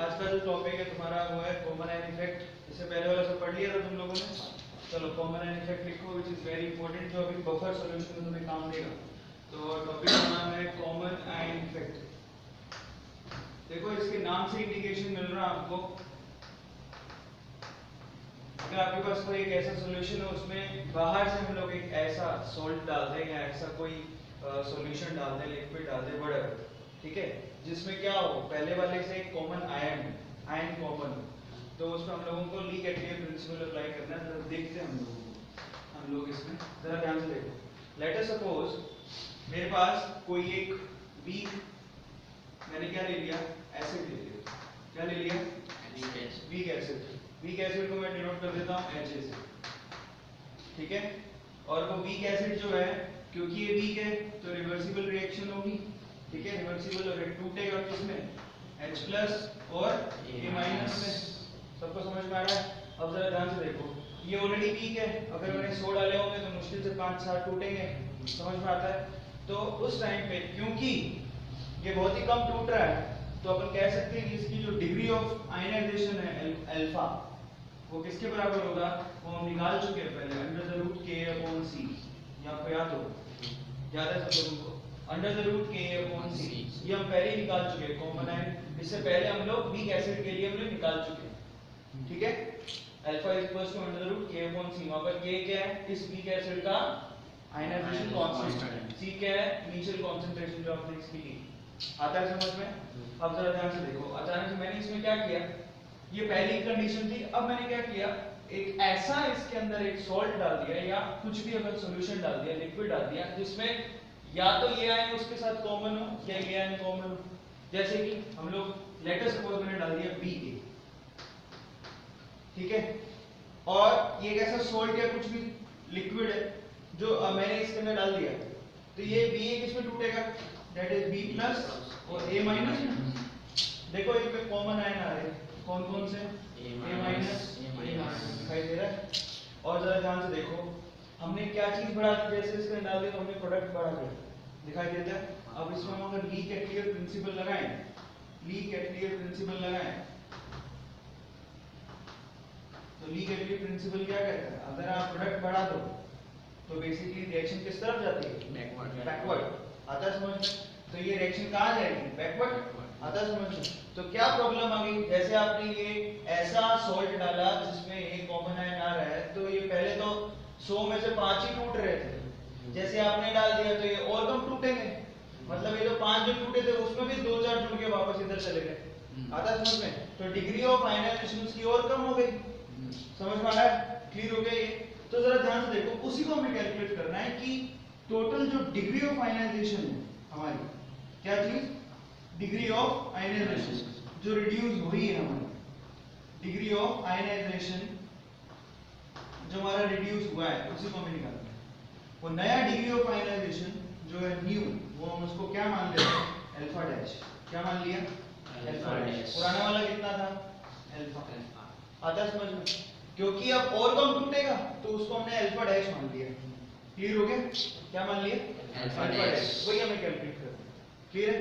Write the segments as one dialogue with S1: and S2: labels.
S1: आज का जो टॉपिक है तुम्हारा वो है कॉमन आयन इफेक्ट। इससे पहले वाला सब पढ़ लिया था तुम लोगों ने। चलो कॉमन आयन इफेक्ट लिखो विच इज वेरी इंपॉर्टेंट, जो अभी बफर सॉल्यूशन में तुम्हें काम देगा। तो टॉपिक का नाम है कॉमन आयन इफेक्ट। देखो इसके नाम से इंडिकेशन मिल रहा है आपको। अगर आपके पास कोई एक ऐसा सॉल्यूशन है उसमें बाहर से हम लोग एक ऐसा सॉल्ट डाल दें या ऐसा कोई सॉल्यूशन डाल दें, लिक्विड डाल दें, व्हाटएवर, ठीक है, जिसमें क्या हो पहले वाले से एक कॉमन आयन कॉमन हो, तो उसमें हम लोगों को ली कैटलियर प्रिंसिपल अप्लाई करना है। जरा देखते हैं हम लोग इसमें जरा ध्यान से देखो। लेट अस सपोज मेरे पास कोई एक वीक, मैंने क्या ले लिया, एसिड ले लिया। क्या ले लिया? Weak acid. वीक एसिड को मैं डिनोट कर देता हूं H से, ठीक है। और वो वीक एसिड जो है, क्योंकि ये वीक है तो रिवर्सिबल रिएक्शन होगी, ठीक है, रिवर्सिबल, और टूटेगा किसमें? H प्लस और A माइनस में। सबको समझ में आ रहा है? अब जरा ध्यान से देखो, ये ऑलरेडी वीक है, अगर मैंने 100 डाले होंगे तो मुश्किल से 5-7 टूटेंगे। समझ में आता है? तो उस टाइम पे क्योंकि ये बहुत ही कम टूट रहा है, तो अपन कह सकते हैं कि इसकी जो डिग्री ऑफ आयनाइजेशन है अल्फा, वो किसके बराबर होगा? वो हम निकाल चुके हैं पहले, under the root k upon c। ये आपको याद हो, याद है सब लोगों को? Under the root k upon c ये हम पहले ही निकाल चुके हैं कॉमन आयन। इससे पहले हम लोग वीक एसिड के लिए हमने निकाल चुके हैं, ठीक है। Alpha is equal to under the root k upon c। वहां पर k क्या है? इस वीक एसिड का आयनाइजेशन कांस्टेंट, c क्या है? इनिशियल कंसंट्रेशन जो आपने इसकी ली। आता है समझ में? अब जरा ध्यान से देखो, अचानक से मैंने इसमें क्या किया, ये पहली कंडीशन थी, अब मैंने क्या किया, एक ऐसा इसके अंदर एक सॉल्ट डाल दिया या कुछ भी अगर सॉल्यूशन डाल दिया, लिक्विड डाल दिया, जिसमें या तो ये आयन उसके साथ कॉमन हो या ये आयन कॉमन हो। जैसे कि हम लोग लेटर सपोज मैंने डाल दिया Ba, ठीक है, और ये एक ऐसा सॉल्ट या कुछ भी लिक्विड है जो मैंने इसके अंदर डाल दिया, तो ये Ba किसमें टूटेगा? दैट इज B प्लस और A माइनस। देखो इनमें कॉमन आयन आ रहे हैं, कौन कौन से? A माइनस दिखाई दे रहा है। और जरा ध्यान से देखो, हमने क्या चीज बढ़ा दी, जैसे इसके डाल दिया तो हमने प्रोडक्ट बढ़ा दिया, दिखाई देता है। अब इसमें हम अगर ली कैटलियर प्रिंसिपल लगाएं, ली कैटलियर प्रिंसिपल लगाएं, तो ली कैटलियर प्रिंसिपल क्या कहता है? अगर आप प्रोडक्ट बढ़ा दो तो बेसिकली रिएक्शन किस तरफ जाती है? बैकवर्ड। आता है समझ में? तो ये रिएक्शन कहां जाएगी? बैकवर्ड। आता है समझ में? तो क्या प्रॉब्लम आ गई, जैसे आपने ये ऐसा सॉल्ट डाला जिसमें एक कॉमन आयन आ रहा है, तो ये पहले तो 100 में से 5 ही टूट रहे थे, जैसे आपने डाल दिया तो ये और कम टूटेंगे, मतलब ये जो 5 जो टूटे थे उसमें भी 2-4 टूट के वापस इधर चले गए। आता है समझ में? तो डिग्री ऑफ आयनाइजेशन उसकी और कम हो गई। समझ में आ रहा है? क्लियर हो गया ये? तो जरा ध्यान से देखो, उसी को हमें कैलकुलेट करना है कि टोटल जो डिग्री ऑफ आयनाइजेशन है हमारी, क्या चीज? डिग्री ऑफ आयनाइजेशन जो रिड्यूस हुई है हमारी, डिग्री ऑफ आयनाइजेशन जो हमारा रिड्यूस हुआ है उसी को हमें निकालना है। वो नया डिग्री ऑफ आयनाइजेशन जो है न्यू, वो हम उसको क्या मान लेते हैं? Alpha dash. क्या मान लिया? Alpha dash. पुराना वाला कितना था? अल्फा। आता है समझ में? क्योंकि अब और कम टूटेगा तो उसको हमने अल्फा डैश मान लिया। क्लियर हो गया? क्या मान लिया? Alpha dash. वही हमें कैलकुलेट करना है। क्लियर है?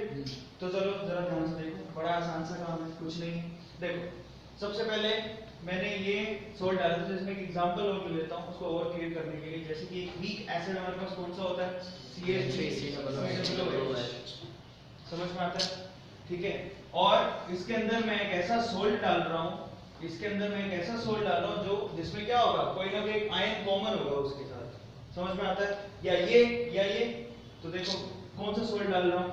S1: तो चलो जरा ध्यान से देखो, बड़ा आसान सा काम है, कुछ नहीं। देखो सबसे पहले मैंने ये सॉल्ट डाला था, जिसमें एक एग्जांपल और लेता हूं उसको और क्लियर करने के लिए। जैसे कि एक वीक एसिड हमारे पास कौन सा होता है? CH3COOH। समझ में आता है? ठीक है। और इसके अंदर मैं एक ऐसा सॉल्ट डाल रहा हूं, इसके अंदर मैं एक ऐसा सॉल्ट डाल रहा हूं जो जिसमें क्या होगा, कोई ना कोई एक आयन कॉमन होगा उसके साथ। समझ में आता है? या ये। तो देखो कौन सा सॉल्ट डाल रहा हूं?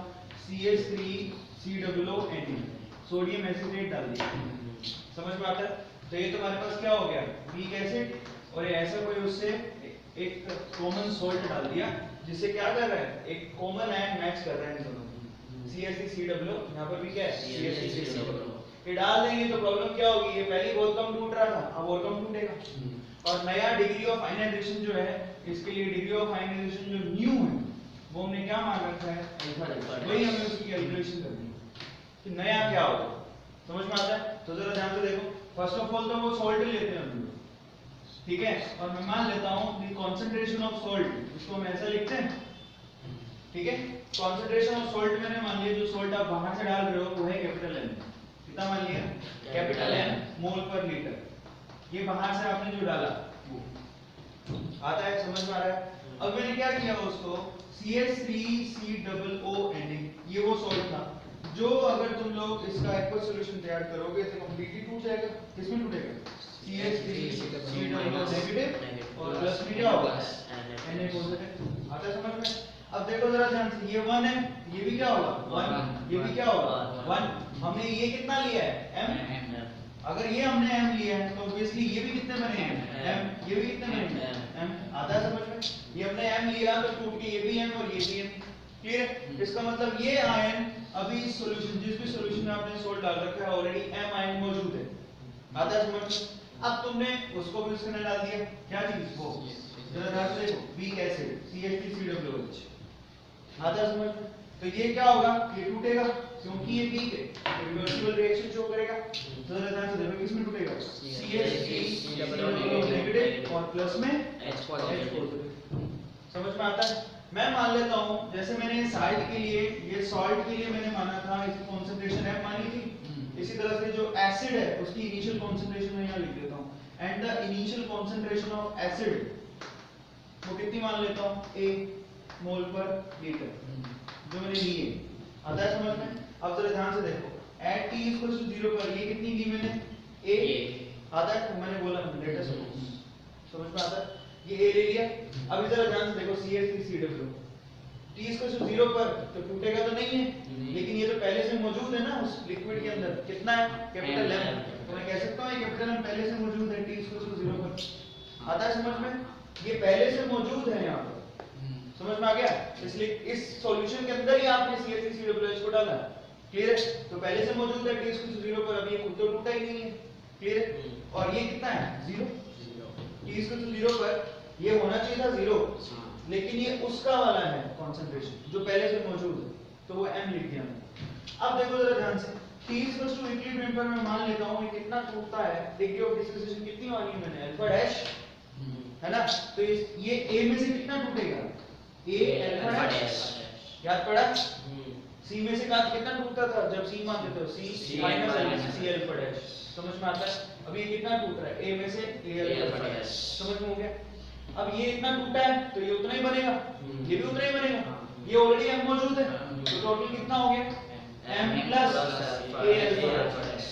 S1: CH3COONE, सोडियम एसिटेट डाल दिया। समझ में आता है? तो ये तुम्हारे पास क्या हो गया? वीक एसिड, और ये ऐसा कोई उससे एक कॉमन सॉल्ट डाल दिया, जिससे क्या कर रहा है? एक कॉमन आयन मैच कर रहा है इन दोनों। CH3COO, यहाँ पर भी क्या है? CH3COO। ये डाल देंगे तो प्रॉब्लम क्या होगी? ये पहले बहुत कम टूट रहा था, अब और कम टूटेगा। और नया डिग्री ऑफ आयनाइजेशन जो है, इसके लिए डिग्री ऑफ आयनाइजेशन जो न्यू है वो हमने क्या मान रखा है? अल्फा। वही हमें उसकी कैलकुलेशन करनी है कि नया क्या होगा। समझ में आता है? तो जरा ध्यान से देखो, फर्स्ट ऑफ ऑल तो वो सॉल्ट लेते हैं हम लोग, ठीक है, और मैं मान लेता हूं द कंसंट्रेशन ऑफ सॉल्ट, इसको हम ऐसा लिखते हैं, ठीक है। कंसंट्रेशन ऑफ सॉल्ट मैंने मान लिया, जो सॉल्ट आप बाहर से डाल रहे हो वो है कैपिटल N, कितना मान लिया, कैपिटल एम मोल पर लीटर। ये बाहर से आपने जो डाला वो आता है, समझ में आ रहा है। अब मैंने क्या किया उसको CH3COO एंडिंग, ये वो सॉल्ट था जो अगर तुम लोग इसका एक्वा सॉल्यूशन तैयार करोगे तो कंप्लीटली टूट जाएगा। किसमें टूटेगा, CH3COO नेगेटिव और प्लस में क्या होगा Na पॉजिटिव। आता है समझ में। अब देखो जरा ध्यान से, ये 1 है, ये भी क्या होगा 1, ये भी क्या होगा 1। हमने ये कितना लिया है m, अगर ये हमने m लिया है तो ऑब्वियसली ये भी कितने बने हैं m, ये भी कितने बने हैं m। आता है समझ में। ये हमने m लिया तो टूट के ये भी m और ये भी m। क्लियर है। इसका मतलब ये आयन अभी सॉल्यूशन, जिस भी सॉल्यूशन में आपने सोल्ट डाल रखा है ऑलरेडी m आयन मौजूद है। आता है समझ में। अब तुमने उसको भी उसके अंदर डाल दिया, क्या चीज वो, जरा ध्यान से देखो, वीक एसिड CH3COOH। आता है समझ में। तो ये क्या होगा, ये टूटेगा क्योंकि ये वीक है, रिवर्सिबल रिएक्शन शो करेगा। तो जरा ध्यान से देखो किसमें टूटेगा, CH3COO नेगेटिव और प्लस में H पॉजिटिव। समझ में आता है। मैं मान लेता हूं जैसे मैंने साइड के लिए, ये सॉल्ट के लिए मैंने माना था इसकी कंसंट्रेशन m मानी थी, इसी तरह से जो एसिड है उसकी इनिशियल कंसंट्रेशन मैं यहां लिख देता हूं। And the initial concentration of acid वो कितनी मान लेता हूं, A मोल पर लीटर जो मैंने ली है। आता है समझ में। अब जरा ध्यान से देखो, एट t इक्वल्स टू 0 पर ये कितनी ली मैंने, A। आता है, तो मैंने बोला लेट अस सपोज, समझ में आता है। ये A ले लिया। अब जरा ध्यान से देखो CH3COO, t इक्वल्स टू 0 पर तो टूटेगा तो नहीं है, लेकिन ये तो पहले से मौजूद है ना उस लिक्विड के अंदर। कितना है, कैपिटल M। तो मैं कह सकता हूं ये कैपिटल M पहले से मौजूद है t इक्वल्स टू 0 पर। आता है समझ में। ये पहले से मौजूद है यहाँ पर, समझ में आ गया। इसलिए इस सॉल्यूशन के अंदर ही आपने CH3COOH को डाला। क्लियर है। तो पहले से मौजूद है t इक्वल्स टू 0 पर, अभी ये खुद तो टूटा ही नहीं है। क्लियर है। और ये कितना है 0, t इक्वल्स टू 0 पर ये होना चाहिए था 0, लेकिन ये उसका वाला है कंसंट्रेशन जो पहले से मौजूद है, तो वो m लिख दिया मैंने। अब देखो जरा ध्यान से, t इक्वल्स टू इक्विलिब्रियम पर मैं मान लेता हूं ये कितना टूटता है। डिग्री ऑफ डिसोसिएशन कितनी मानी है मैंने, अल्फा डैश है ना। तो ये A में से कितना टूटेगा, A अल्फा डैश। याद पड़ा। C में से कितना टूटता था जब C मानते थे, C minus C alpha dash. समझ में आता है। अब ये कितना टूट रहा है, A में से A अल्फा डैश। समझ में हो गया। अब ये इतना टूटा है तो ये उतना ही बनेगा, ये भी उतना ही बनेगा। ये ऑलरेडी m मौजूद है तो टोटल कितना हो गया m plus A alpha dash.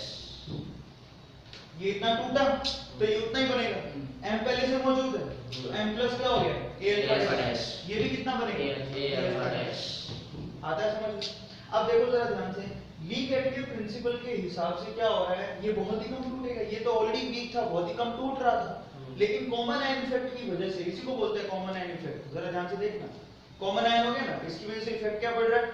S1: ये इतना टूटा तो ये उतना ही बनेगा, m पहले से मौजूद है तो m प्लस क्या हो गया A अल्फा डैश। ये भी कितना बनेगा A अल्फा डैश। आता है समझ। अब देखो जरा ध्यान से, लीक एडिटिव प्रिंसिपल के हिसाब से क्या हो रहा है, ये बहुत ही कम टूटेगा। ये तो ऑलरेडी वीक था, बहुत ही कम टूट रहा था, लेकिन कॉमन आयन इफेक्ट की वजह से, इसी को बोलते हैं कॉमन आयन इफेक्ट। जरा ध्यान से देखना, कॉमन आयन हो गया ना, इसकी वजह से इफेक्ट क्या पड़ रहा है,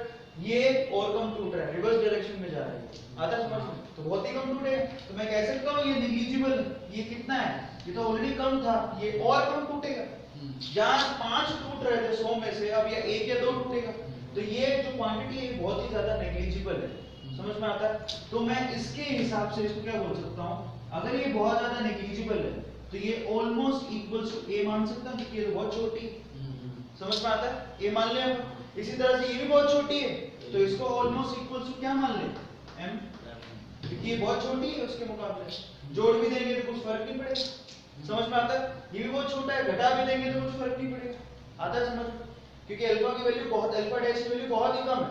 S1: ये और कम टूट रहा है, रिवर्स डायरेक्शन में जा रहा है। आता है समझ में। तो बहुत ही कम टूटेगा, तो मैं कह सकता हूं ये नेग्लिजिबल। ये कितना है, ये तो ऑलरेडी कम था, ये और कम टूटेगा। जहां 5 टूट रहे थे 100 में से, अब ये 1 या 2 टूटेगा। तो ये जो क्वांटिटी है बहुत ही ज्यादा नेग्लिजिबल है। समझ में आता है। तो मैं इसके हिसाब से इसको क्या बोल सकता हूं, अगर ये बहुत ज्यादा नेग्लिजिबल है तो ये ऑलमोस्ट इक्वल्स टू A मान सकता हूं, क्योंकि ये तो बहुत छोटी है। समझ में आता है। A मान ले हम। इसी तरह से ये भी बहुत छोटी है तो इसको ऑलमोस्ट इक्वल्स टू क्या मान ले, M, क्योंकि ये बहुत छोटी है उसके मुकाबले। जोड़ भी देंगे तो कुछ फर्क नहीं पड़ेगा। समझ में आता है। ये भी बहुत छोटा है, घटा भी देंगे तो कुछ फर्क नहीं पड़ेगा। आता है समझ में। क्योंकि अल्फा की वैल्यू बहुत, अल्फा डैश की वैल्यू बहुत ही कम है।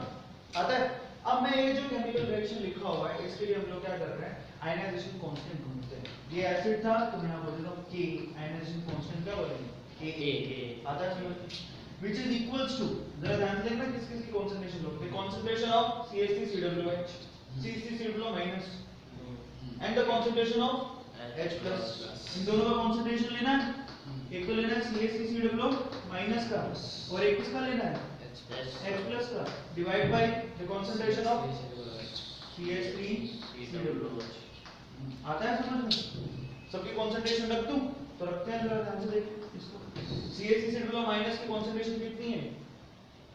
S1: आता है। अब मैं ये जो केमिकल रिएक्शन लिखा हुआ है इसके लिए हम लोग क्या कर रहे हैं, आयनाइजेशन कांस्टेंट ढूंढते हैं। ये एसिड था तो मैं बोल देता हूं K, आयनाइजेशन कांस्टेंट क्या बोलेंगे Ka। आता है समझ। which is equals to, जरा ध्यान से देखना किस किस की कंसंट्रेशन लोगे, the concentration of CH3COOH, CH3COO minus and the concentration of H plus। इन दोनों का कंसंट्रेशन लेना है, एक तो लेना है CH3COO माइनस का और एक किसका लेना है H plus का, divide by the concentration of CH3COO। आता है समझ में। सबकी कंसंट्रेशन रख दूं तो रखते हैं, जरा ध्यान से देखिए इसको। CH3COO माइनस की कंसंट्रेशन कितनी है,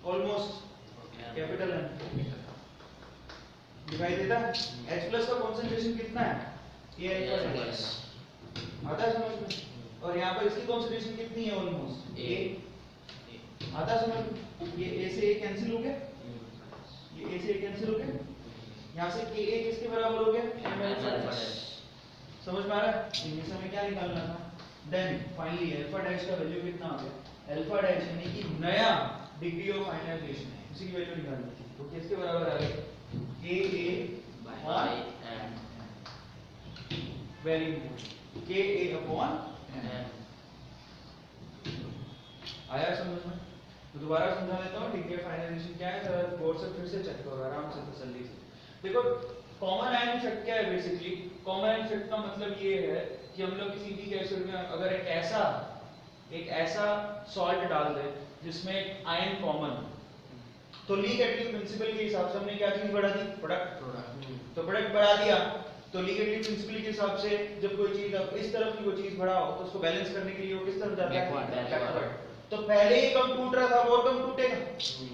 S1: ऑलमोस्ट कैपिटल M, दिखाई देता है। H plus का कंसंट्रेशन कितना है, ये अल्फा डैश। आता है समझ में। और यहाँ पर इसकी कंसंट्रेशन कितनी है, ऑलमोस्ट A। आता है समझ में। ये A से A कैंसिल हो गया, ये A से A कैंसिल हो गया, यहाँ से के ए किसके बराबर हो गया, एम अल्फा डैश। समझ में आ रहा है, इनमें से हमें क्या निकालना था, देन फाइनली अल्फा डैश का वैल्यू कितना आ गया, अल्फा डैश यानी कि नया डिग्री ऑफ आयनाइजेशन है, उसी की वैल्यू निकालनी थी, तो किसके बराबर आ गया, के ए बाय एम, वेरी इंपॉर्टेंट, के ए अपॉन एम। आया समझ में? तो दोबारा समझा देता हूँ डिग्री ऑफ आयनाइजेशन क्या है, जरा गौर से फिर से चेक करो आराम से तसल्ली से। देखो कॉमन आयन इफेक्ट क्या है, बेसिकली कॉमन आयन इफेक्ट का मतलब ये है कि हम लोग किसी भी एसिड में अगर एक ऐसा सॉल्ट डाल दे जिसमें एक आयन कॉमन, तो ली कैटलिव प्रिंसिपल के हिसाब से हमने क्या चीज बढ़ा दी, प्रोडक्ट। तो प्रोडक्ट बढ़ा दिया, तो ली कैटलिव प्रिंसिपल के हिसाब से जब कोई चीज अब इस तरफ की कोई चीज बढ़ाओ तो उसको बैलेंस करने के लिए वो किस तरफ जाता है, बैकवर्ड। तो पहले ही कम टूट रहा था वो कम टूटेगा,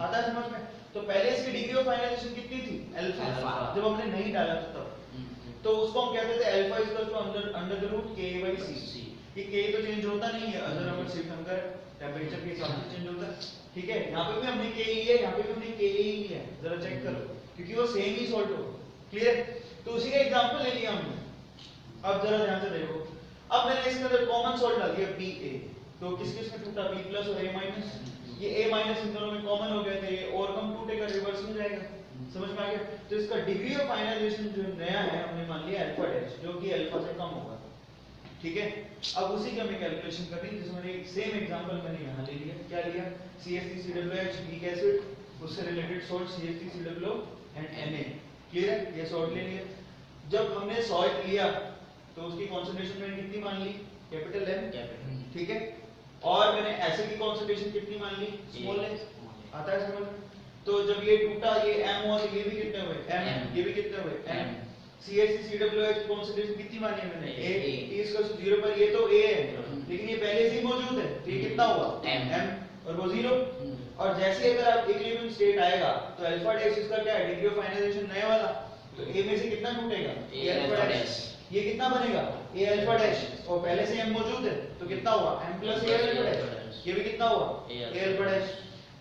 S1: आता है समझ में? तो पहले इसकी डिग्री ऑफ आयनाइजेशन कितनी थी, अल्फा, जब हमने नहीं डाला था तब, तो उसको हम कहते थे alpha is equal to under the root K by C. ये के तो चेंज होता नहीं है, अगर हम शिफ्ट हम करें टेंपरेचर के हिसाब से चेंज होता है, ठीक है? यहाँ पे भी हमने के ही है, यहाँ पे भी हमने के ही लिया है, जरा चेक करो क्योंकि वो सेम ही सॉल्ट हो, क्लियर? तो उसी का एग्जांपल ले लिया हमने। अब जरा ध्यान से देखो, अब मैंने इसके अंदर कॉमन सॉल्ट डाल दिया Pa, तो किस किस में टूटा, B प्लस और A माइनस, ये A माइनस इन दोनों में कॉमन हो गया, तो ये और कम टूटेगा, रिवर्स में जाएगा, समझ में आ गया? तो इसका डिग्री ऑफ आयनाइजेशन जो नया है हमने मान लिया अल्फा डैश, जो कि अल्फा से कम होगा, ठीक है? अब उसी की हमें कैलकुलेशन करनी है, जिसमें एक सेम एग्जांपल मैंने यहाँ ले लिया, क्या लिया, CH3COOH वीक एसिड, उससे related salt CH3COO and Na, clear है? ये सॉल्ट ले लिया। जब हमने सॉल्ट लिया तो उसकी कंसंट्रेशन मैंने कितनी मान ली, कैपिटल M, ठीक है? और मैंने एसिड की कंसंट्रेशन कितनी मान ली, स्मॉल m, आता है समझ में? तो जब ये टूटा, ये M हुआ, तो ये भी कितने हुए, M, ये भी कितने हुए, M। CH3COOH की कंसंट्रेशन कितनी मानी है मैंने, A, T इसका 0 पर, ये तो A है लेकिन ये पहले से ही मौजूद है, तो ये कितना हुआ, M, और वो 0। और जैसे ही अगर आप इक्विलिब्रियम स्टेट आएगा तो अल्फा डैश इसका क्या है, डिग्री ऑफ आयनाइजेशन नया वाला, तो A में से कितना टूटेगा, A अल्फा डैश, ये कितना बनेगा, A अल्फा डैश, और पहले से M मौजूद है तो कितना हुआ, M plus A alpha dash, ये भी कितना हुआ, A अल्फा डैश।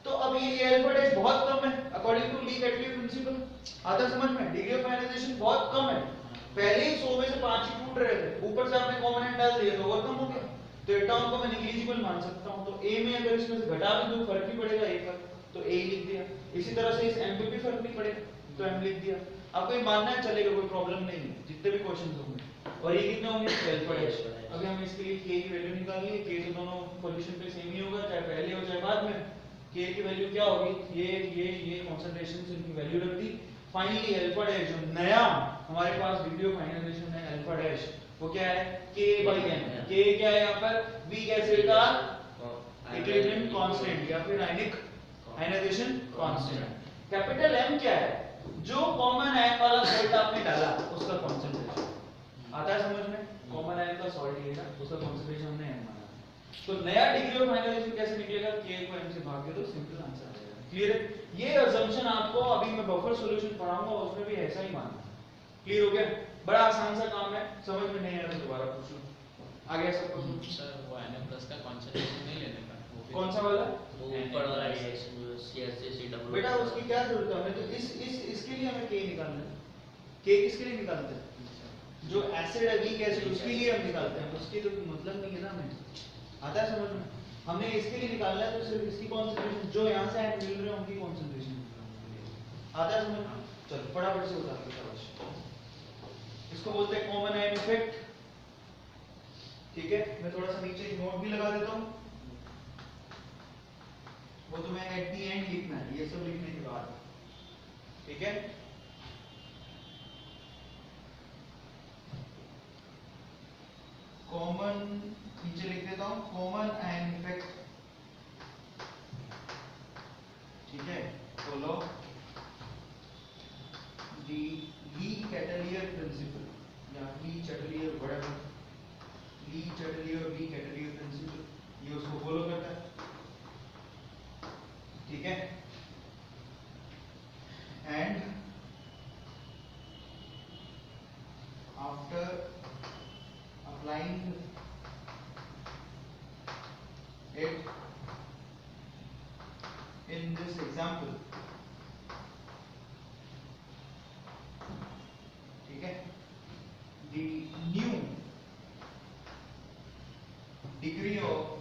S1: तो अब ये A अल्फा डैश बहुत कम है अकॉर्डिंग टू ली कैटलिव प्रिंसिपल, आता है समझ में? डिग्री ऑफ आयनाइजेशन बहुत कम है, पहले ही 100 में से 5 ही टूट रहे थे, ऊपर से आपने कॉमन आयन डाल दिया तो और कम हो गया, तो ये टर्म को मैं नेग्लिजिबल मान सकता हूं। तो A में अगर इसमें से घटा भी दूं फर्क भी पड़ेगा A पर, तो A लिख दिया। इसी तरह से इस M पे भी फर्क नहीं पड़ेगा, तो M लिख दिया। आपको ये मानना है चलेगा, कोई प्रॉब्लम नहीं है, जितने भी क्वेश्चंस होंगे। और ये कितने होंगे, अल्फा डैश। अभी हम इसके लिए K की वैल्यू निकालनी है, K तो दोनों सॉल्यूशन पे सेम ही होगा, चाहे पहले हो चाहे बाद में। K की वैल्यू क्या होगी, ये कंसंट्रेशन इनकी वैल्यू रख दी। फाइनली अल्फा डैश जो नया हमारे पास डिग्री ऑफ आयनाइजेशन है अल्फा डैश, वो क्या है, K/M। K क्या है यहाँ पर, वीक एसिड का इक्विलिब्रियम कांस्टेंट या फिर आयनिक आयनाइजेशन कांस्टेंट। कैपिटल M क्या है, जो कॉमन आयन वाला सॉल्ट आपने डाला उसका कंसंट्रेशन, आता है समझ में? कॉमन आयन का सॉल्ट लिया उसका कंसंट्रेशन हमने M माना, तो नया डिग्री ऑफ आयनाइजेशन कैसे निकलेगा, K को M से भाग दे दो, सिंपल आंसर आ जाएगा, क्लियर है? ये अजम्पशन आपको अभी मैं बफर सॉल्यूशन पढ़ाऊंगा उसमें भी ऐसा ही मानना, क्लियर हो गया? बड़ा आसान सा काम है, समझ में नहीं आया तो दोबारा पूछ लो। आ गया सबको?
S2: सर वो Na+ का कंसंट्रेशन नहीं लेने का,
S1: कौन सा वाला,
S2: वो ऊपर वाला रिएक्शन जो CH3COO,
S1: बेटा उसकी क्या जरूरत है, हमें तो इसके लिए हमें K निकालना है। K किसके लिए निकालते हैं, जो एसिड है वीक एसिड उसके लिए हम निकालते हैं, उसकी तो मतलब नहीं है ना हमें, आता है समझ में? हमने इसके लिए निकालना है तो सिर्फ इसकी कंसंट्रेशन, जो यहाँ से आयन मिल रहे हैं उनकी कंसंट्रेशन, आता है समझ में? चलो फटाफट से उतार दो शाबाश। इसको बोलते हैं कॉमन आयन इफेक्ट, ठीक है? मैं थोड़ा सा नीचे एक नोट भी लगा देता हूँ, वो तो मैं एट द एंड लिखना है, ये सब लिखने के बाद, ठीक है? कॉमन नीचे लिख देता हूं, कॉमन आयन इफेक्ट, ठीक है? Follow the Lee Chatelier principle या Le Chatelier whatever, Le Chatelier वी कैटलियर प्रिंसिपल, ये उसको फॉलो करता है, ठीक है? And after applying it in this example, degree of